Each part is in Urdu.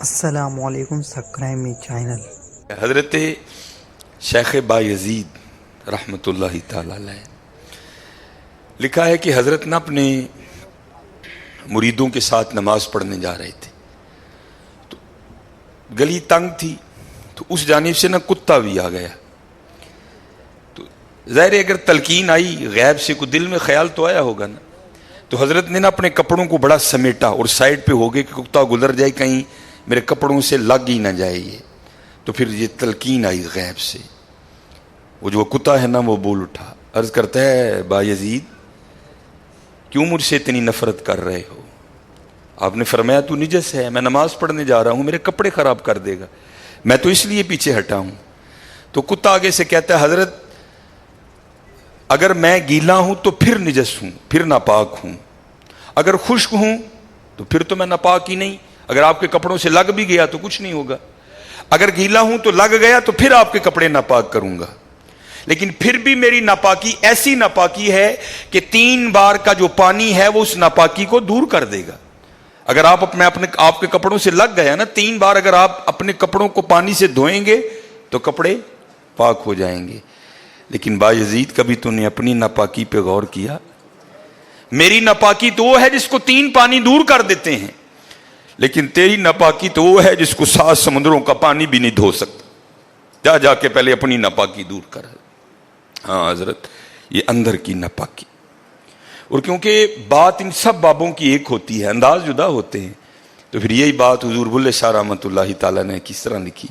السلام علیکم، سبسکرائب می چینل۔ حضرت شیخ بایزید رحمۃ اللہ تعالی علیہ لکھا ہے کہ حضرت نہ اپنے مریدوں کے ساتھ نماز پڑھنے جا رہے تھے، تو گلی تنگ تھی، تو اس جانب سے نہ کتا بھی آ گیا۔ تو ظاہر ہے اگر تلقین آئی غیب سے، کوئی دل میں خیال تو آیا ہوگا نا، تو حضرت نے نا اپنے کپڑوں کو بڑا سمیٹا اور سائڈ پہ ہو گئے کہ کتا گزر جائے، کہیں میرے کپڑوں سے لگ ہی نہ جائے یہ۔ تو پھر یہ تلقین آئی غیب سے، وہ جو کتا ہے نا وہ بول اٹھا، عرض کرتا ہے بایزید کیوں مجھ سے اتنی نفرت کر رہے ہو؟ آپ نے فرمایا تو نجس ہے، میں نماز پڑھنے جا رہا ہوں، میرے کپڑے خراب کر دے گا، میں تو اس لیے پیچھے ہٹا ہوں۔ تو کتا آگے سے کہتا ہے حضرت اگر میں گیلا ہوں تو پھر نجس ہوں، پھر ناپاک ہوں، اگر خشک ہوں تو پھر تو میں ناپاک ہی نہیں، اگر آپ کے کپڑوں سے لگ بھی گیا تو کچھ نہیں ہوگا، اگر گیلا ہوں تو لگ گیا تو پھر آپ کے کپڑے ناپاک کروں گا، لیکن پھر بھی میری ناپاکی ایسی ناپاکی ہے کہ 3 بار کا جو پانی ہے وہ اس ناپاکی کو دور کر دے گا۔ اگر آپ کے کپڑوں سے لگ گیا نا 3 بار، اگر آپ اپنے کپڑوں کو پانی سے دھوئیں گے تو کپڑے پاک ہو جائیں گے۔ لیکن بایزید کبھی تو نے اپنی ناپاکی پہ غور کیا؟ میری ناپاکی تو وہ ہے جس کو 3 پانی دور کر دیتے ہیں، لیکن تیری ناپاکی تو وہ ہے جس کو 7 سمندروں کا پانی بھی نہیں دھو سکتا۔ جا کے پہلے اپنی ناپاکی دور کر۔ ہاں حضرت، یہ اندر کی ناپاکی، اور کیونکہ بات ان سب بابوں کی ایک ہوتی ہے، انداز جدا ہوتے ہیں، تو پھر یہی بات حضور بلے شاہ رحمۃ اللہ تعالیٰ نے کس طرح لکھی؟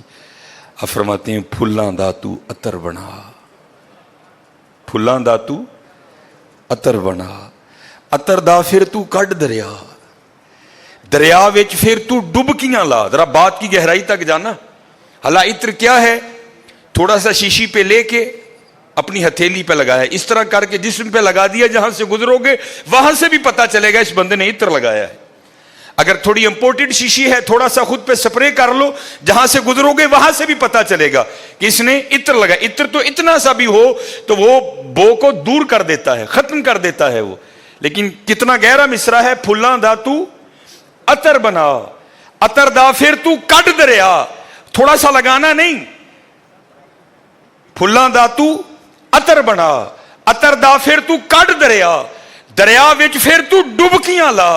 آپ فرماتے ہیں پھلاں دا تو عطر بنا، پھلاں دا تو عطر بنا، عطر دا پھر تو کڈ دریا، دریا وچ پھر تو ڈبکیاں لا۔ ذرا بات کی گہرائی تک جانا۔ حالا عطر کیا ہے؟ تھوڑا سا شیشی پہ لے کے اپنی ہتھیلی پہ لگایا، اس طرح کر کے جسم پہ لگا دیا، جہاں سے گزرو گے وہاں سے بھی پتا چلے گا اس بندے نے عطر لگایا ہے۔ اگر تھوڑی امپورٹڈ شیشی ہے، تھوڑا سا خود پہ سپرے کر لو، جہاں سے گزرو گے وہاں سے بھی پتا چلے گا کہ اس نے عطر لگایا۔ عطر تو اتنا سا بھی ہو تو وہ بو کو دور کر دیتا ہے، ختم کر دیتا ہے وہ۔ لیکن کتنا گہرا مصرع ہے، پھلاں دا تو عطر بنا، عطر دا پھر تو کڈ دریا، تھوڑا سا لگانا نہیں، پھلاں دا تو عطر بنا، عطر دا پھر تو کڈ دریا، دریا وچ پھر تو ڈبکیاں لا،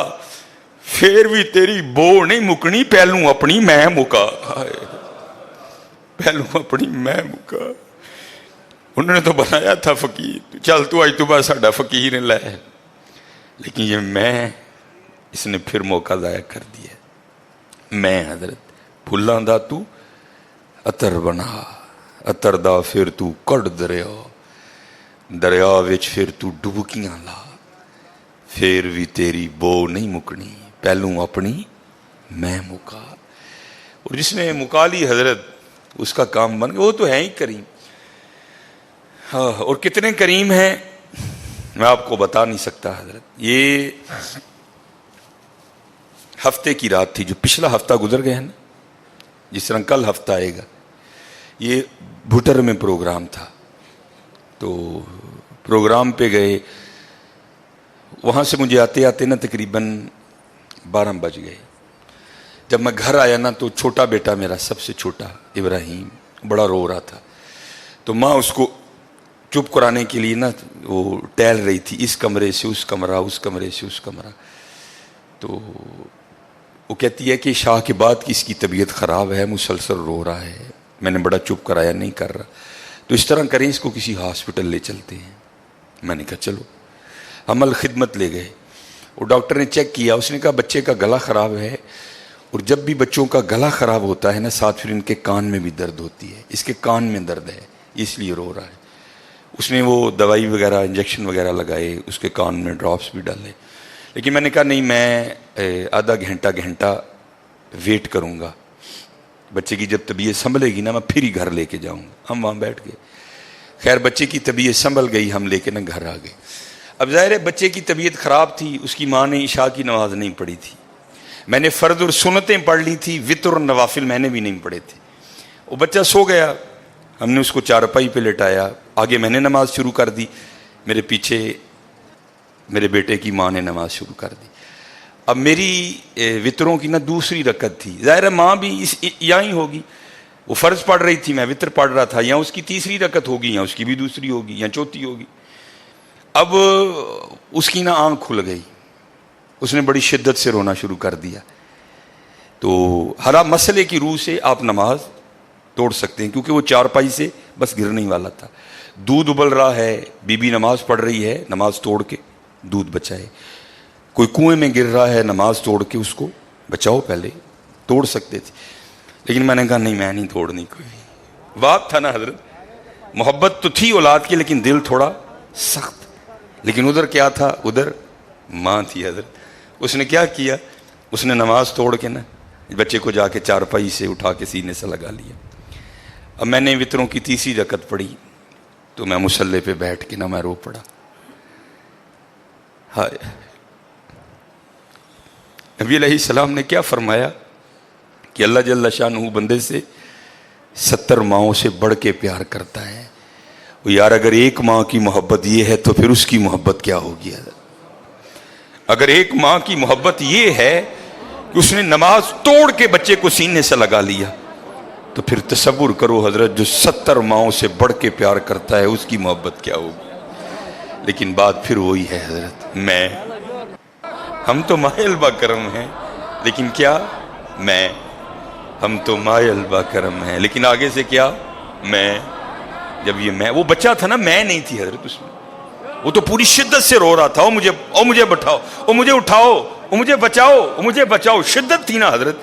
پھر بھی تیری بو نہیں مکنی، پہلوں اپنی میں مکا، پہلوں اپنی میں مکا۔ انہوں نے تو بنایا تھا فقیر، چل تو آج تو بعد ساڈا فقیر لے، لیکن یہ میں اس نے پھر موقع ضائع کر دیا۔ میں حضرت پھلاں دا تو عطر بنا، عطر دا پھر تو کڈ دریا، دریا وچ پھر تو ڈبکیاں لا، پھر بھی تیری بو نہیں مکنی، پہلوں اپنی میں مکا۔ اور جس نے مکا لی حضرت، اس کا کام بن گیا، وہ تو ہے ہی کریم۔ ہاں، اور کتنے کریم ہیں میں آپ کو بتا نہیں سکتا حضرت۔ یہ ہفتے کی رات تھی، جو پچھلا ہفتہ گزر گیا ہے نا، جس طرح کل ہفتہ آئے گا، یہ بھٹر میں پروگرام تھا، تو پروگرام پہ گئے، وہاں سے مجھے آتے آتے نا تقریباً 12 بج گئے۔ جب میں گھر آیا نا تو چھوٹا بیٹا میرا، سب سے چھوٹا ابراہیم، بڑا رو رہا تھا، تو ماں اس کو چپ کرانے کے لیے نا وہ ٹہل رہی تھی، اس کمرے سے اس کمرہ، اس کمرے سے اس کمرہ۔ تو وہ کہتی ہے کہ شاہ کے بعد کی اس کی طبیعت خراب ہے، مسلسل رو رہا ہے، میں نے بڑا چپ کرایا، نہیں کر رہا، تو اس طرح کریں، اس کو کسی ہاسپٹل لے چلتے ہیں۔ میں نے کہا چلو، ہم الخدمت لے گئے، وہ ڈاکٹر نے چیک کیا، اس نے کہا بچے کا گلا خراب ہے، اور جب بھی بچوں کا گلا خراب ہوتا ہے نا، ساتھ پھر ان کے کان میں بھی درد ہوتی ہے، اس کے کان میں درد ہے، اس لیے رو رہا ہے۔ اس نے وہ دوائی وغیرہ انجیکشن وغیرہ لگائے، اس کے کان میں ڈراپس بھی ڈالے، لیکن میں نے کہا نہیں، میں آدھا گھنٹہ ویٹ کروں گا، بچے کی جب طبیعت سنبھلے گی نا میں پھر ہی گھر لے کے جاؤں گا۔ ہم وہاں بیٹھ گئے، خیر بچے کی طبیعت سنبھل گئی، ہم لے کے نا گھر آ گئے۔ اب ظاہر ہے بچے کی طبیعت خراب تھی، اس کی ماں نے عشاء کی نماز نہیں پڑھی تھی، میں نے فرض اور سنتیں پڑھ لی تھی، وتر اور نوافل میں نے بھی نہیں پڑھے تھے۔ وہ بچہ سو گیا، ہم نے اس کو چارپائی پہ لٹایا، آگے میں نے نماز شروع کر دی، میرے پیچھے میرے بیٹے کی ماں نے نماز شروع کر دی۔ اب میری وطروں کی نا دوسری رکعت تھی، ظاہر ہے ماں بھی یہاں ہی ہوگی، وہ فرض پڑھ رہی تھی، میں وطر پڑھ رہا تھا، یا اس کی تیسری رکعت ہوگی یا اس کی بھی دوسری ہوگی یا چوتھی ہوگی۔ اب اس کی نا آنکھ کھل گئی، اس نے بڑی شدت سے رونا شروع کر دیا۔ تو ہر مسئلے کی روح سے آپ نماز توڑ سکتے ہیں، کیونکہ وہ چارپائی سے بس گرنے ہی والا تھا۔ دودھ ابل رہا ہے، بی بی نماز پڑھ رہی ہے، نماز توڑ کے دودھ بچائے۔ کوئی کنویں میں گر رہا ہے، نماز توڑ کے اس کو بچاؤ، پہلے توڑ سکتے تھے، لیکن میں نے کہا نہیں، میں نہیں توڑنی۔ کوئی بات تھا نا حضرت، محبت تو تھی اولاد کی لیکن دل تھوڑا سخت، لیکن ادھر کیا تھا، ادھر ماں تھی حضرت۔ اس نے کیا کیا، اس نے نماز توڑ کے نا بچے کو جا کے چارپائی سے اٹھا کے سینے سے لگا لیا۔ اب میں نے وطروں کی تیسری رکعت پڑھی تو میں مصلی پہ بیٹھ کے نہ میں رو پڑا۔ ہائے، نبی علیہ السلام نے کیا فرمایا کہ اللہ جل شانہ بندے سے 70 ماؤں سے بڑھ کے پیار کرتا ہے۔ یار اگر ایک ماں کی محبت یہ ہے تو پھر اس کی محبت کیا ہوگی حضرت؟ اگر ایک ماں کی محبت یہ ہے کہ اس نے نماز توڑ کے بچے کو سینے سے لگا لیا، تو پھر تصور کرو حضرت، جو 70 ماؤں سے بڑھ کے پیار کرتا ہے اس کی محبت کیا ہوگی؟ لیکن بات پھر وہی ہے حضرت، میں، ہم تو مائل با کرم ہیں لیکن کیا، میں، ہم تو مائل با کرم ہیں لیکن آگے سے کیا، میں۔ جب یہ میں، وہ بچہ تھا نا، میں نہیں تھی حضرت اس میں، وہ تو پوری شدت سے رو رہا تھا، او مجھے بٹھاؤ، او مجھے اٹھاؤ، او مجھے بچاؤ، او مجھے بچاؤ۔ شدت تھی نا حضرت،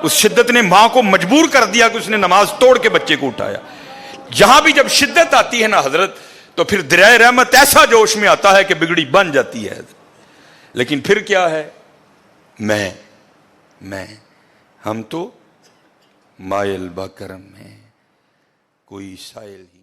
اس شدت نے ماں کو مجبور کر دیا کہ اس نے نماز توڑ کے بچے کو اٹھایا۔ یہاں بھی جب شدت آتی ہے نا حضرت، تو پھر دریائے رحمت ایسا جوش میں آتا ہے کہ بگڑی بن جاتی ہے حضرت۔ لیکن پھر کیا ہے، میں، ہم تو مائل با کرم ہیں، کوئی سائل ہی